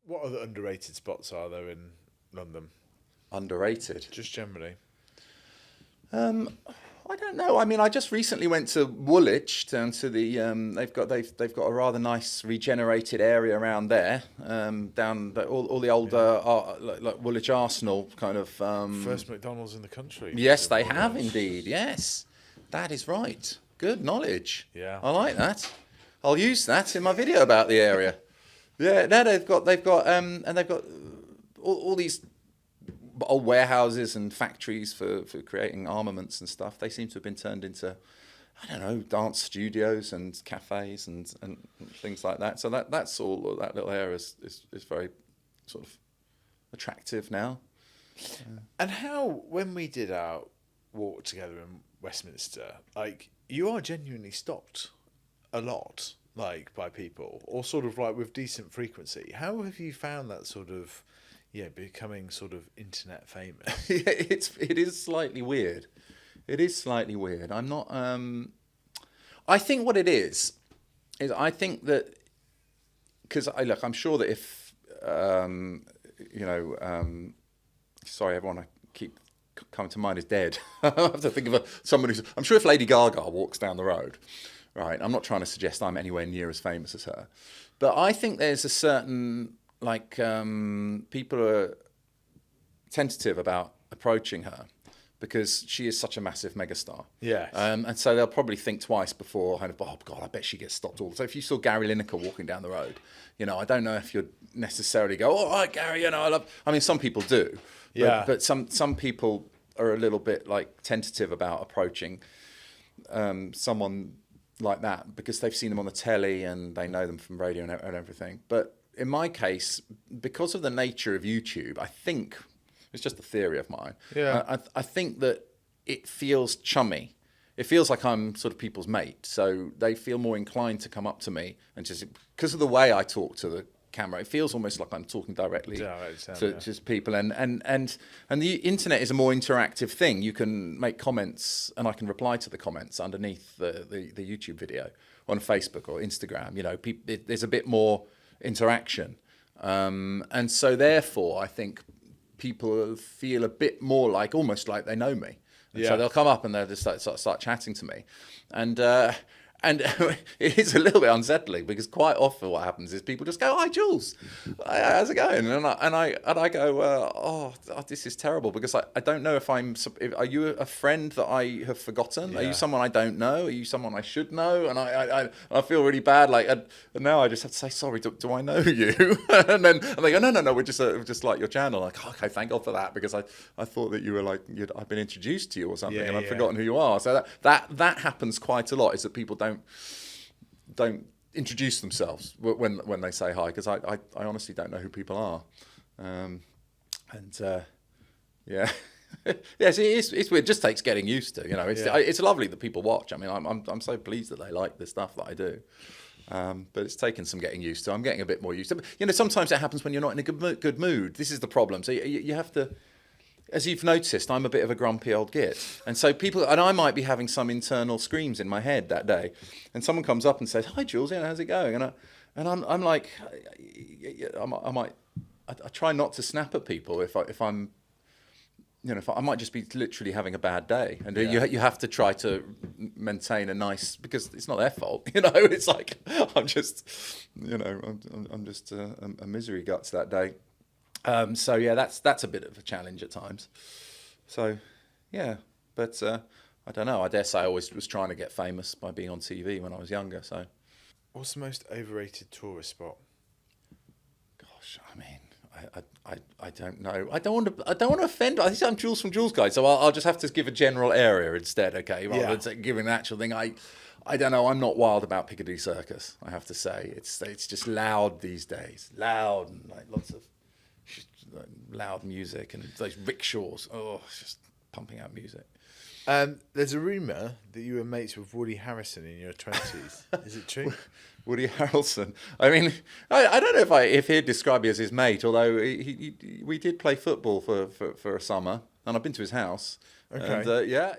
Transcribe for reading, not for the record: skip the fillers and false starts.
What other underrated spots are there in London? Underrated. Just generally. I don't know. I mean, I just recently went to Woolwich down to the. They've got a rather nice regenerated area around there. Down all the old like Woolwich Arsenal kind of. First McDonald's in the country. Yes, they have indeed. Yes, that is right. Good knowledge. Yeah. I like that. I'll use that in my video about the area. Yeah, no, they've got and they've got all these old warehouses and factories for creating armaments and stuff. They seem to have been turned into, I don't know, dance studios and cafes and things like that. So that's all. That little area is very sort of attractive now. And how, when we did our walk together in Westminster, like, you are genuinely stopped a lot, like, by people, or sort of like with decent frequency. How have you found that sort of, becoming sort of internet famous? It is slightly weird. It is slightly weird. I'm not. I think what it is I think that because I'm sure that if sorry, everyone, I keep coming to mind is dead. I have to think of someone who's. I'm sure if Lady Gaga walks down the road, right? I'm not trying to suggest I'm anywhere near as famous as her, but I think there's a certain people are tentative about approaching her because she is such a massive megastar. Yes. And so they'll probably think twice before kind of, oh God, I bet she gets stopped all. So if you saw Gary Lineker walking down the road, I don't know if you'd necessarily go, all right, Gary, I mean, some people do. But some people are a little bit like tentative about approaching someone like that because they've seen them on the telly and they know them from radio and everything. But in my case, because of the nature of YouTube, I think it's just a theory of mine. Yeah. I think that it feels chummy. It feels like I'm sort of people's mate. So they feel more inclined to come up to me and just because of the way I talk to the camera, it feels almost like I'm talking directly to people. And the internet is a more interactive thing. You can make comments and I can reply to the comments underneath the YouTube video on Facebook or Instagram. There's a bit more interaction. And so therefore, I think people feel a bit more almost like they know me. And so they'll come up and they'll just start chatting to me. And it is a little bit unsettling because quite often what happens is people just go, "Hi, Joolz, how's it going?" And I go, "Oh, this is terrible," because I don't know if are you a friend that I have forgotten? Yeah. Are you someone I don't know? Are you someone I should know? And I feel really bad. And now I just have to say, "Sorry, do I know you?" and they go, "No, we're just like your channel." Like, okay, thank God for that because I thought that you were I've been introduced to you or something and I've forgotten who you are. So that happens quite a lot. Is that people don't introduce themselves when they say hi because I honestly don't know who people are, yes, it's weird. It just takes getting used to. It's lovely that people watch. I mean, I'm so pleased that they like the stuff that I do, but it's taken some getting used to. I'm getting a bit more used to. Sometimes it happens when you're not in a good mood. This is the problem. So you have to. As you've noticed, I'm a bit of a grumpy old git. And so I might be having some internal screams in my head that day. And someone comes up and says, "Hi, Joolz, how's it going?" And I'm like, I try not to snap at people if I'm, if I might just be literally having a bad day. And you have to try to maintain a nice, because it's not their fault, it's like, I'm just, I'm just a misery guts that day. So that's a bit of a challenge at times. So, but I don't know. I dare say I always was trying to get famous by being on TV when I was younger. So, what's the most overrated tourist spot? Gosh, I mean, I don't know. I don't want to offend. I think I'm Joolz from Joolz Guides, so I'll just have to give a general area instead. Okay, rather than giving an actual thing. I don't know. I'm not wild about Piccadilly Circus. I have to say, it's just loud these days. Loud and lots of loud music and those rickshaws. Oh, it's just pumping out music. There's a rumour that you were mates with Woody Harrelson in your 20s. Is it true? Woody Harrelson. I mean, I don't know if he'd describe me as his mate, although we did play football for a summer, and I've been to his house. Okay. And,